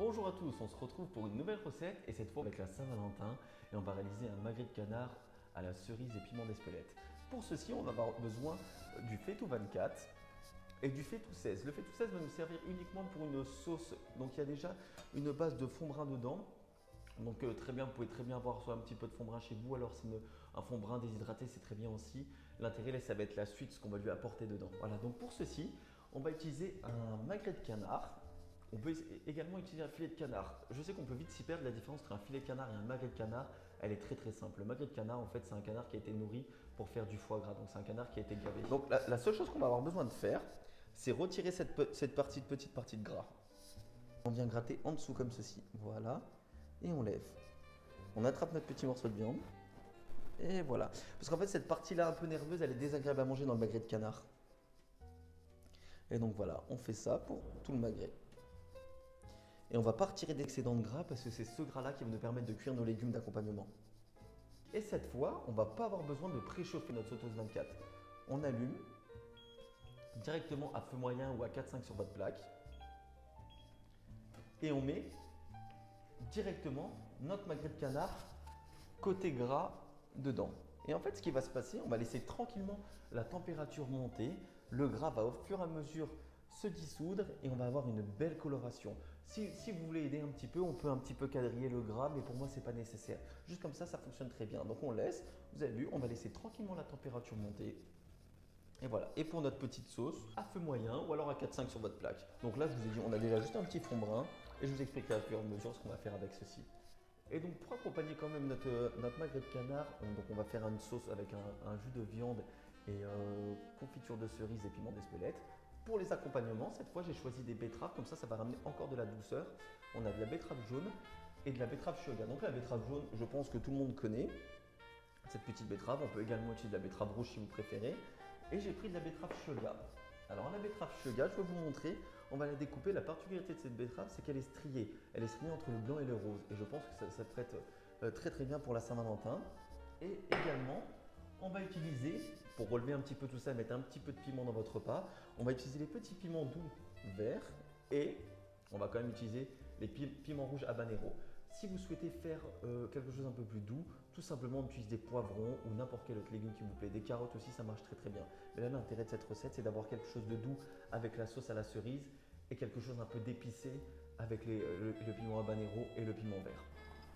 Bonjour à tous, on se retrouve pour une nouvelle recette et cette fois avec la Saint-Valentin et on va réaliser un magret de canard à la cerise et piment d'Espelette. Pour ceci, on va avoir besoin du faitout 24 et du faitout 16. Le faitout 16 va nous servir uniquement pour une sauce, donc il y a déjà une base de fond brun dedans. Donc très bien, vous pouvez très bien avoir soit un petit peu de fond brun chez vous, alors un fond brun déshydraté c'est très bien aussi. L'intérêt là, ça va être la suite, ce qu'on va lui apporter dedans. Voilà, donc pour ceci, on va utiliser un magret de canard. On peut également utiliser un filet de canard. Je sais qu'on peut vite s'y perdre, la différence entre un filet de canard et un magret de canard, elle est très simple. Le magret de canard, en fait, c'est un canard qui a été nourri pour faire du foie gras, donc c'est un canard qui a été gavé. Donc la seule chose qu'on va avoir besoin de faire, c'est retirer cette petite partie de gras. On vient gratter en dessous comme ceci, voilà, et on lève. On attrape notre petit morceau de viande, et voilà. Parce qu'en fait, cette partie-là un peu nerveuse, elle est désagréable à manger dans le magret de canard. Et donc voilà, on fait ça pour tout le magret. Et on ne va pas retirer d'excédent de gras parce que c'est ce gras-là qui va nous permettre de cuire nos légumes d'accompagnement. Et cette fois, on ne va pas avoir besoin de préchauffer notre sauteuse 24. On allume directement à feu moyen ou à 4-5 sur votre plaque. Et on met directement notre magret de canard côté gras dedans. Et en fait, ce qui va se passer, on va laisser tranquillement la température monter. Le gras va au fur et à mesure se dissoudre et on va avoir une belle coloration. Si vous voulez aider un petit peu, on peut un petit peu quadriller le gras, mais pour moi, ce n'est pas nécessaire. Juste comme ça fonctionne très bien. Donc on laisse, vous avez vu, on va laisser tranquillement la température monter. Et voilà. Et pour notre petite sauce, à feu moyen ou alors à 4-5 sur votre plaque. Donc là, je vous ai dit, on a déjà juste un petit fond brun et je vous expliquerai à fur et à mesure ce qu'on va faire avec ceci. Et donc pour accompagner quand même notre magret de canard, on va faire une sauce avec un jus de viande et confiture de cerise et piment d'Espelette. Pour les accompagnements, cette fois j'ai choisi des betteraves, comme ça va ramener encore de la douceur. On a de la betterave jaune et de la betterave shoga. Donc la betterave jaune, je pense que tout le monde connaît cette petite betterave. On peut également utiliser de la betterave rouge si vous préférez. Et j'ai pris de la betterave shoga. Alors la betterave shoga, je vais vous montrer, on va la découper. La particularité de cette betterave, c'est qu'elle est striée. Elle est striée entre le blanc et le rose. Et je pense que ça prête très bien pour la Saint-Valentin. Et également, on va utiliser, pour relever un petit peu tout ça, mettre un petit peu de piment dans votre repas, on va utiliser les petits piments doux verts et on va quand même utiliser les piments rouges habanero. Si vous souhaitez faire quelque chose un peu plus doux, tout simplement on utilise des poivrons ou n'importe quel autre légume qui vous plaît. Des carottes aussi, ça marche très bien. Mais là, l'intérêt de cette recette, c'est d'avoir quelque chose de doux avec la sauce à la cerise et quelque chose un peu d'épicé avec le piment habanero et le piment vert.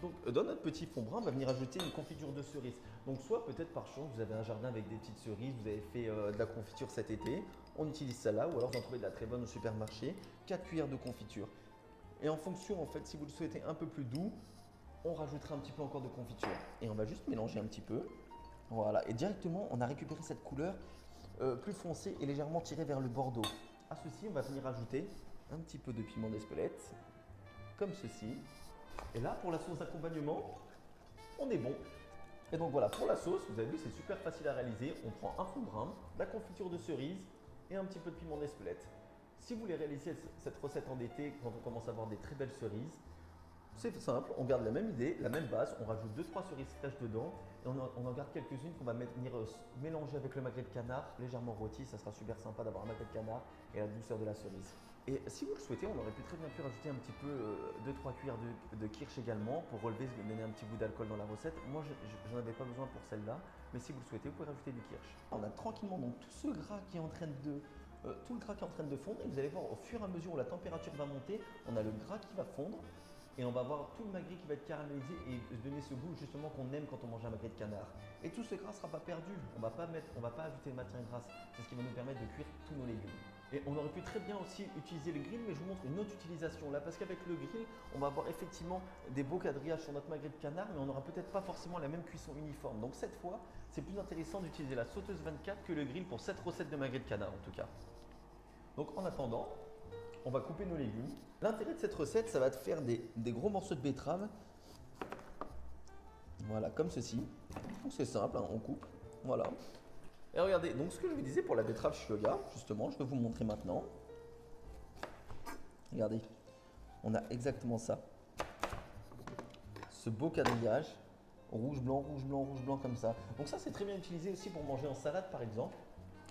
Donc dans notre petit fond brun, on va venir ajouter une confiture de cerise. Donc soit peut-être par chance, vous avez un jardin avec des petites cerises, vous avez fait de la confiture cet été, on utilise ça là, ou alors vous en trouvez de la très bonne au supermarché, 4 cuillères de confiture. Et en fonction, en fait, si vous le souhaitez un peu plus doux, on rajoutera un petit peu encore de confiture. Et on va juste mélanger un petit peu. Voilà, et directement, on a récupéré cette couleur plus foncée et légèrement tirée vers le bordeaux. À ceci, on va venir ajouter un petit peu de piment d'Espelette, comme ceci. Et là, pour la sauce d'accompagnement, on est bon. Et donc voilà, pour la sauce, vous avez vu, c'est super facile à réaliser. On prend un fond brun, de la confiture de cerise et un petit peu de piment d'Espelette. Si vous voulez réaliser cette recette en été, quand on commence à avoir des très belles cerises, c'est simple, on garde la même idée, la même base, on rajoute 2-3 cerises fraîches dedans et on en garde quelques-unes qu'on va venir mélanger avec le magret de canard, légèrement rôti, ça sera super sympa d'avoir un magret de canard et la douceur de la cerise. Et si vous le souhaitez, on aurait très bien pu rajouter un petit peu 2-3 cuillères de kirsch également pour relever, donner un petit goût d'alcool dans la recette. Moi, je n'en avais pas besoin pour celle-là, mais si vous le souhaitez, vous pouvez rajouter du kirsch. On a tranquillement donc tout ce gras qui est en train de fondre et vous allez voir au fur et à mesure où la température va monter, on a le gras qui va fondre. Et on va avoir tout le magret qui va être caramélisé et donner ce goût justement qu'on aime quand on mange un magret de canard. Et tout ce gras ne sera pas perdu, on ne va pas ajouter de matière grasse, c'est ce qui va nous permettre de cuire tous nos légumes. Et on aurait pu très bien aussi utiliser le grill, mais je vous montre une autre utilisation là, parce qu'avec le grill, on va avoir effectivement des beaux quadrillages sur notre magret de canard, mais on n'aura peut-être pas forcément la même cuisson uniforme. Donc cette fois, c'est plus intéressant d'utiliser la sauteuse 24 que le grill pour cette recette de magret de canard en tout cas. Donc en attendant, on va couper nos légumes. L'intérêt de cette recette, ça va être de faire des gros morceaux de betterave. Voilà, comme ceci. Donc c'est simple, hein, on coupe. Voilà. Et regardez, donc ce que je vous disais pour la betterave shoga, justement, je vais vous montrer maintenant. Regardez, on a exactement ça. Ce beau quadrillage, rouge, blanc, rouge, blanc, rouge, blanc comme ça. Donc ça, c'est très bien utilisé aussi pour manger en salade, par exemple.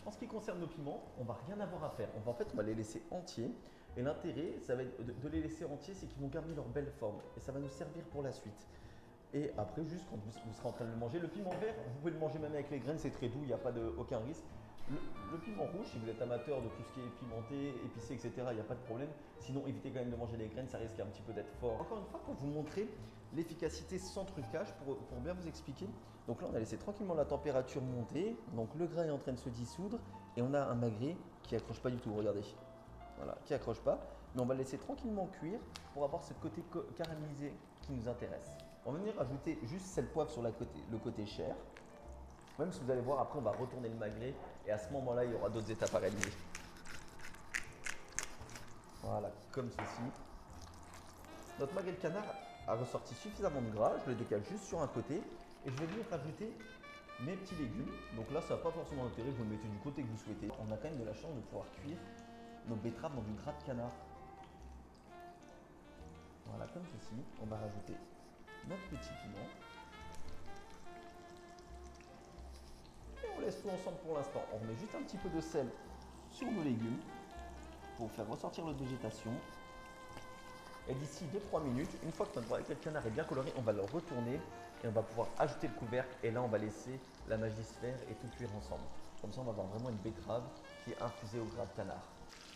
En ce qui concerne nos piments, on va rien avoir à faire. En fait, on va les laisser entiers. Et l'intérêt, ça va être de les laisser entiers, c'est qu'ils vont garder leur belle forme. Et ça va nous servir pour la suite. Et après, juste quand vous serez en train de le manger, le piment vert, vous pouvez le manger même avec les graines, c'est très doux, il n'y a pas aucun risque. Le piment rouge, si vous êtes amateur de tout ce qui est pimenté, épicé, etc., il n'y a pas de problème. Sinon, évitez quand même de manger les graines, ça risque un petit peu d'être fort. Encore une fois, pour vous montrer l'efficacité sans trucage, pour bien vous expliquer. Donc là, on a laissé tranquillement la température monter. Donc le gras est en train de se dissoudre et on a un magret qui accroche pas du tout, regardez. Voilà, qui accroche pas. Mais on va le laisser tranquillement cuire pour avoir ce côté caramélisé qui nous intéresse. On va venir ajouter juste sel poivre sur le côté chair. Même si vous allez voir, après on va retourner le magret et à ce moment-là, il y aura d'autres étapes à réaliser. Voilà, comme ceci. Notre magret de canard a ressorti suffisamment de gras, je le décale juste sur un côté et je vais venir rajouter mes petits légumes. Donc là, ça n'a pas forcément d'intérêt, vous le mettez du côté que vous souhaitez. On a quand même de la chance de pouvoir cuire nos betteraves dans du gras de canard. Voilà, comme ceci. On va rajouter notre petit piment. Et on laisse tout ensemble pour l'instant. On remet juste un petit peu de sel sur nos légumes pour faire ressortir notre végétation. Et d'ici 2-3 minutes, une fois que notre magret de canard est bien coloré, on va le retourner et on va pouvoir ajouter le couvercle. Et là, on va laisser la magie se faire et tout cuire ensemble. Comme ça, on va avoir vraiment une betterave qui est infusée au gras de canard.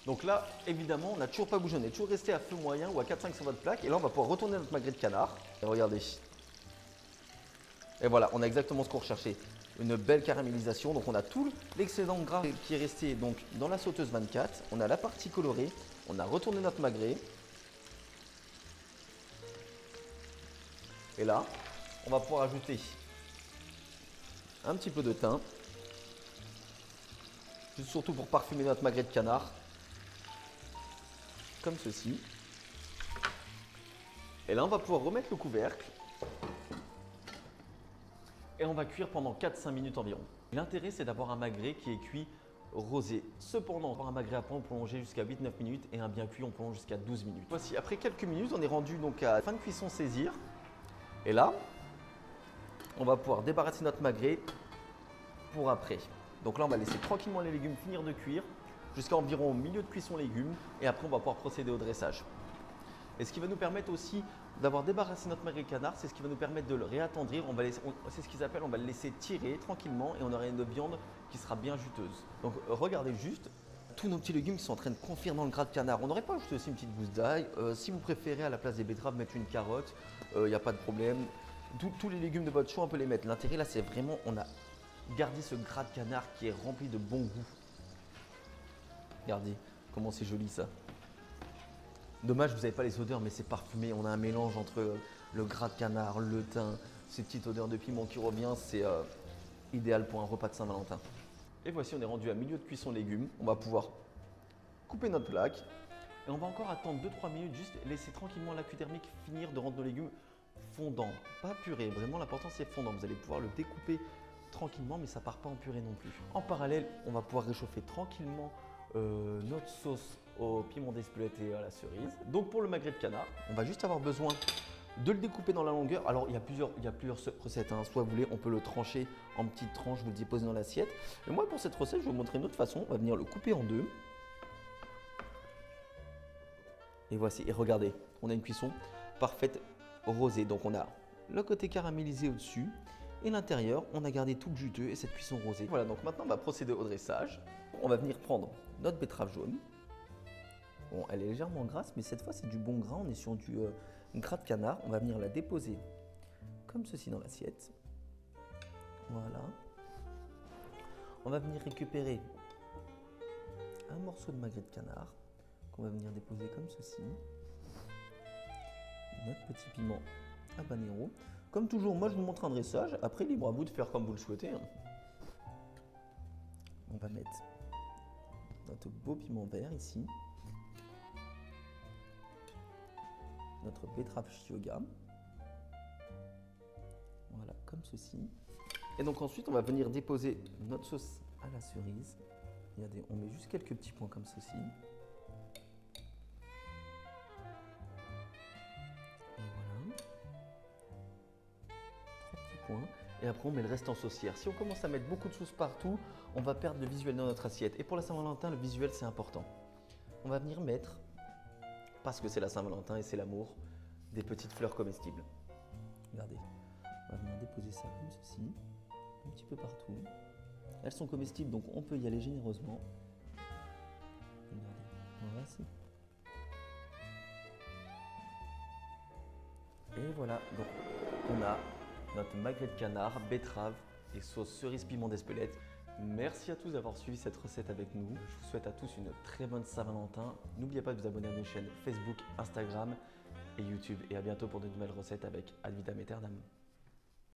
Donc là, évidemment, on n'a toujours pas bougé. On est toujours resté à feu moyen ou à 4-5 sur votre plaque. Et là, on va pouvoir retourner notre magret de canard. Et regardez. Et voilà, on a exactement ce qu'on recherchait. Une belle caramélisation. Donc, on a tout l'excédent de gras qui est resté donc, dans la sauteuse 24. On a la partie colorée. On a retourné notre magret. Et là, on va pouvoir ajouter un petit peu de thym. Surtout pour parfumer notre magret de canard. Comme ceci. Et là, on va pouvoir remettre le couvercle. Et on va cuire pendant 4-5 minutes environ. L'intérêt, c'est d'avoir un magret qui est cuit rosé. Cependant, pour un magret à pain, on peut prolonger jusqu'à 8-9 minutes et un bien cuit, on prolonge jusqu'à 12 minutes. Voici, après quelques minutes, on est rendu donc à la fin de cuisson saisir. Et là, on va pouvoir débarrasser notre magret pour après. Donc là, on va laisser tranquillement les légumes finir de cuire jusqu'à environ au milieu de cuisson légumes et après, on va pouvoir procéder au dressage. Et ce qui va nous permettre aussi d'avoir débarrassé notre magret de canard, c'est ce qui va nous permettre de le réattendrir. C'est ce qu'ils appellent, on va le laisser tirer tranquillement et on aura une viande qui sera bien juteuse. Donc regardez juste, tous nos petits légumes qui sont en train de confire dans le gras de canard. On n'aurait pas ajouté aussi une petite gousse d'ail. Si vous préférez à la place des betteraves mettre une carotte, il n'y a pas de problème. Tous les légumes de votre choix, on peut les mettre. L'intérêt là, c'est vraiment, on a gardé ce gras de canard qui est rempli de bon goût. Regardez comment c'est joli ça. Dommage, vous n'avez pas les odeurs, mais c'est parfumé. On a un mélange entre le gras de canard, le thym, ces petites odeurs de piment qui revient. C'est idéal pour un repas de Saint-Valentin. Et voici, on est rendu à milieu de cuisson légumes. On va pouvoir couper notre plaque. Et on va encore attendre 2-3 minutes, juste laisser tranquillement l'accueil thermique finir de rendre nos légumes fondants. Pas purée, vraiment l'important c'est fondant. Vous allez pouvoir le découper tranquillement, mais ça ne part pas en purée non plus. En parallèle, on va pouvoir réchauffer tranquillement notre sauce au piment d'Espelette et à la cerise. Donc pour le magret de canard, on va juste avoir besoin de le découper dans la longueur. Alors il y a plusieurs recettes, hein. Soit vous voulez, on peut le trancher en petites tranches, vous le déposez dans l'assiette. Et moi pour cette recette, je vais vous montrer une autre façon. On va venir le couper en deux. Et voici, et regardez, on a une cuisson parfaite rosée. Donc on a le côté caramélisé au-dessus et l'intérieur, on a gardé tout le juteux et cette cuisson rosée. Voilà, donc maintenant on va procéder au dressage. On va venir prendre notre betterave jaune. Bon, elle est légèrement grasse, mais cette fois c'est du bon gras, on est sur du gras de canard. On va venir la déposer comme ceci dans l'assiette. Voilà. On va venir récupérer un morceau de magret de canard qu'on va venir déposer comme ceci. Notre petit piment habanero. Comme toujours, moi je vous montre un dressage. Après, libre à vous de faire comme vous le souhaitez. On va mettre notre beau piment vert ici. Notre betterave shioga. Voilà, comme ceci. Et donc ensuite, on va venir déposer notre sauce à la cerise. Regardez, on met juste quelques petits points comme ceci. Et voilà. 3 petits points. Et après, on met le reste en saucière. Si on commence à mettre beaucoup de sauce partout, on va perdre le visuel dans notre assiette. Et pour la Saint-Valentin, le visuel, c'est important. On va venir mettre parce que c'est la Saint-Valentin et c'est l'amour, des petites fleurs comestibles. Regardez, on va venir déposer ça comme ceci, un petit peu partout. Elles sont comestibles, donc on peut y aller généreusement. Regardez, voici. Et voilà, donc on a notre magret de canard, betterave et sauce cerise piment d'Espelette. Merci à tous d'avoir suivi cette recette avec nous. Je vous souhaite à tous une très bonne Saint-Valentin. N'oubliez pas de vous abonner à nos chaînes Facebook, Instagram et YouTube. Et à bientôt pour de nouvelles recettes avec Ad Vitam Aeternam.